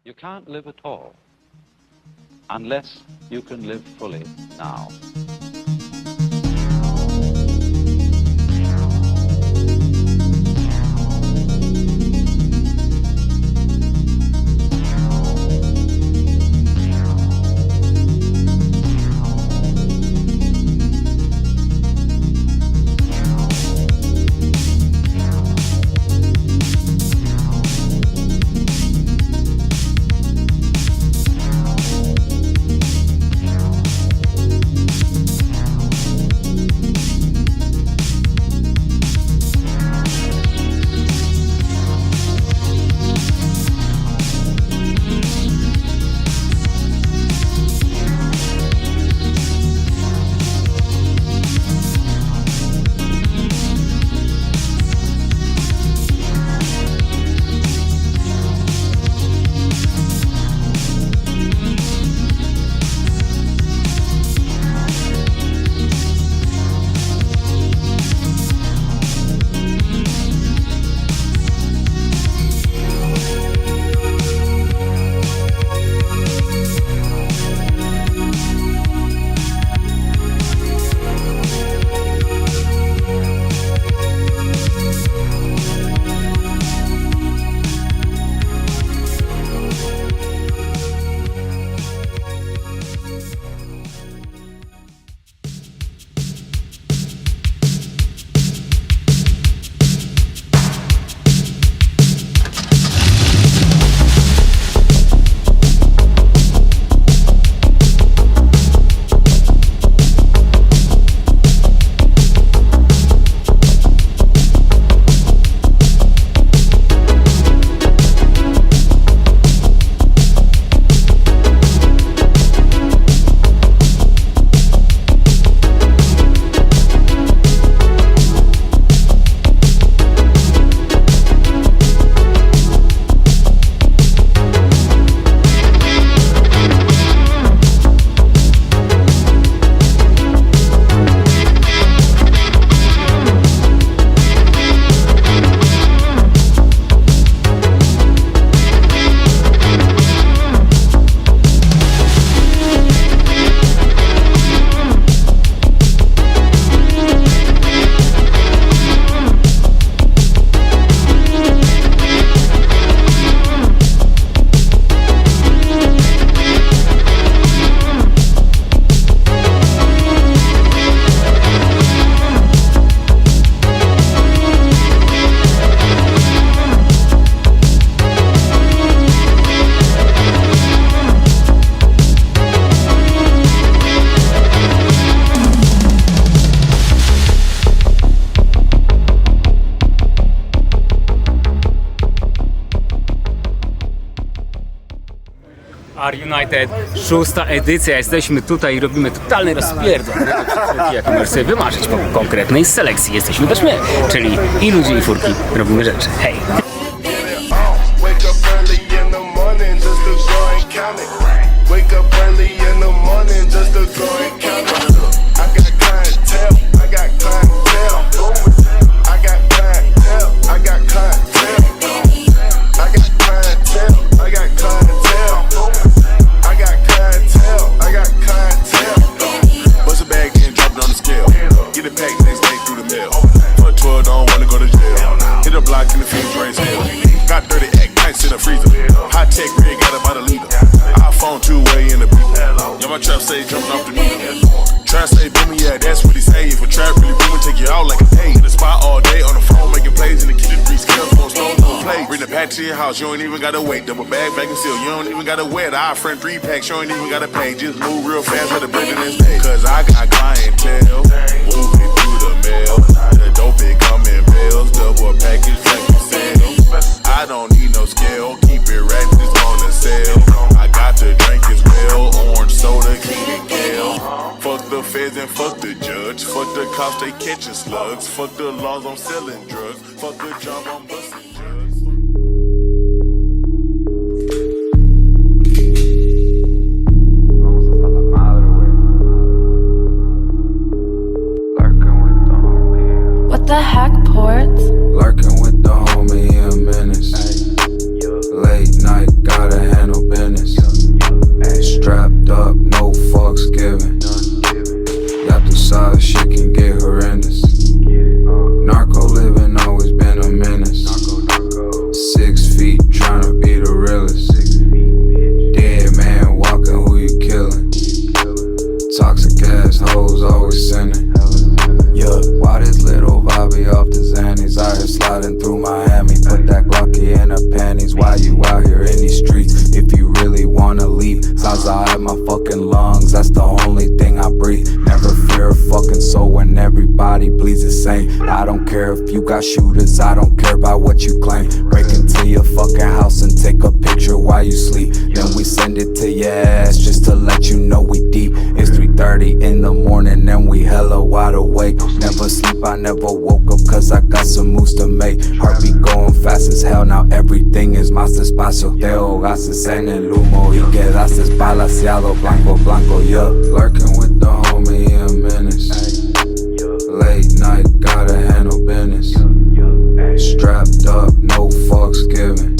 You can't live at all unless you can live fully now. Areu9ted, 6. edycja. Jesteśmy tutaj i robimy totalny rozpierdol. Jak możesz sobie wymarzyć po konkretnej selekcji. Jesteśmy też my, czyli i ludzie, i furki. Robimy rzeczy. Hej! To your house, you don't even gotta wait. Double bag, bag and seal, you don't even gotta wait. Our friend 3-pack, you don't even gotta pay. Just move real fast with the bread in this day. Cause I got clientele, moving through the mail. The dope it come in bills, double package, vacuum sale. I don't need no scale, keep it right, it's on the sale. I got the drink as well, orange soda, King and Gale. Fuck the feds and fuck the judge. Fuck the cops, they catching slugs. Fuck the laws, I'm selling drugs. Fuck the job, I'm busting drugs. The heck, Ports? Lurking with the homie, a menace. Late night, gotta handle you got shooters, I don't care about what you claim. Break into your fucking house and take a picture while you sleep. Then we send it to your ass just to let you know we deep. It's 3:30 in the morning and we hella wide awake. Never sleep, I never woke up cause I got some moves to make. Heartbeat going fast as hell, now everything is más despacio. Te ahogaste en el humo y quedaste palaciado. Blanco, blanco, yeah. Lurking with the homie in Menace. Late night, gotta handle business. Strapped up, no fucks given.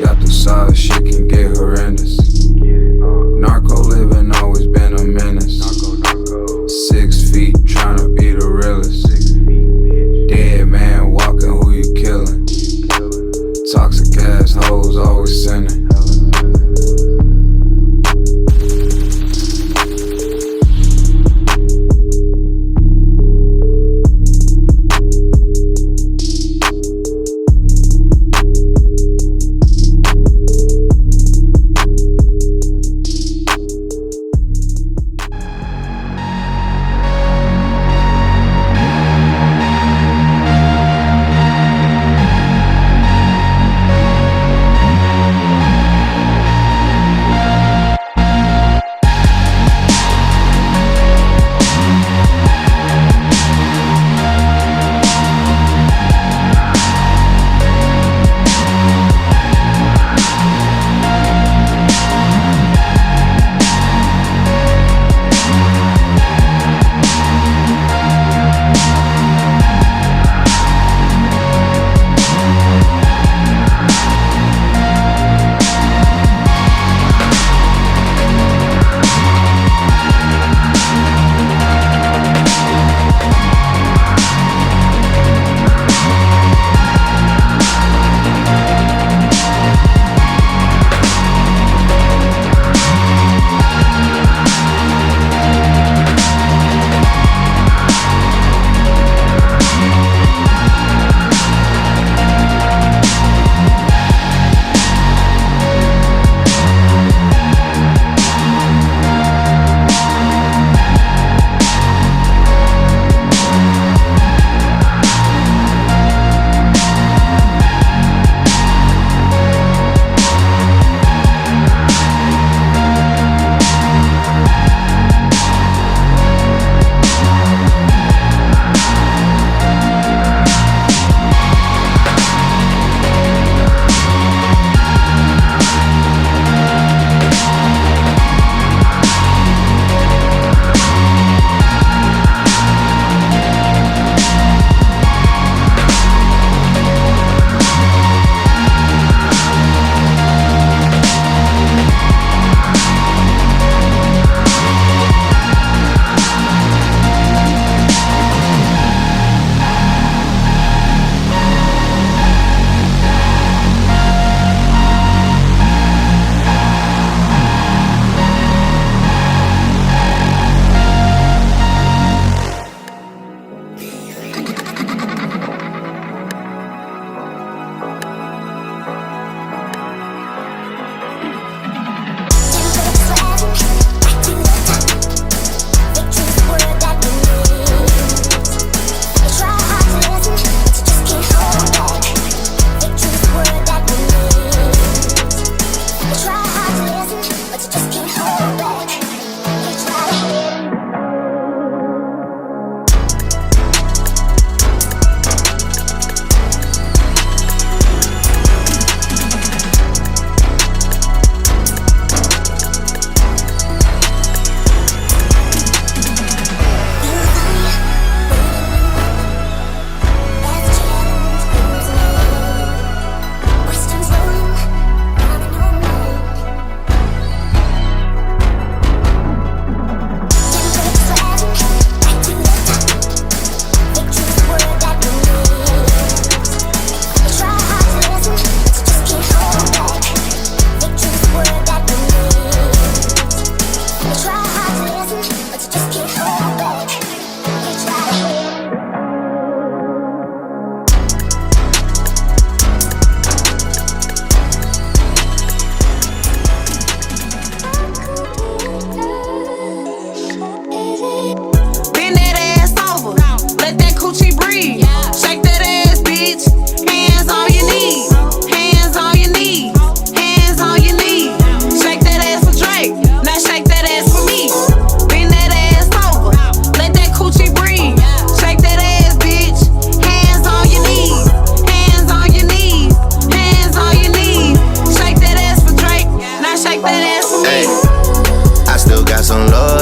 Got the size, shit can get horrendous. Narco living, always been a menace. 6 feet, tryna be the realest. Dead man walking, who you killing? Toxic ass hoes, always sinning.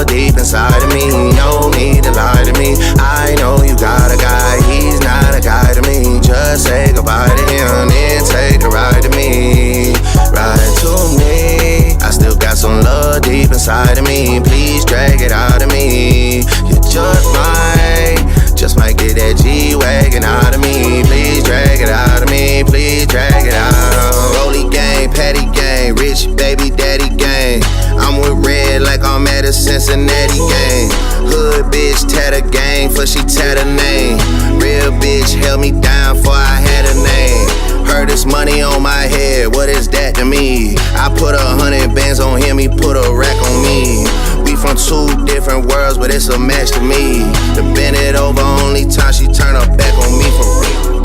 deep inside of me. No need to lie to me. I know you got a guy, he's not a guy to me. Just say goodbye to him, then take a ride to me. Ride to me. I still got some love deep inside of me. Please drag it out of me. You just might get that G-Wagon out of me. Please drag it out of me. Please drag it out. Rolly gang, Patty gang, rich baby daddy gang. I'm with Red like I'm at a Cincinnati gang. Hood bitch tatter gang, for she tatter name. Real bitch held me down before I had a name. Heard this money on my head, what is that to me? I put 100 bands on him, he put a rack on me. We from two different worlds, but it's a match to me. To bend it over, only time she turn her back on me for real.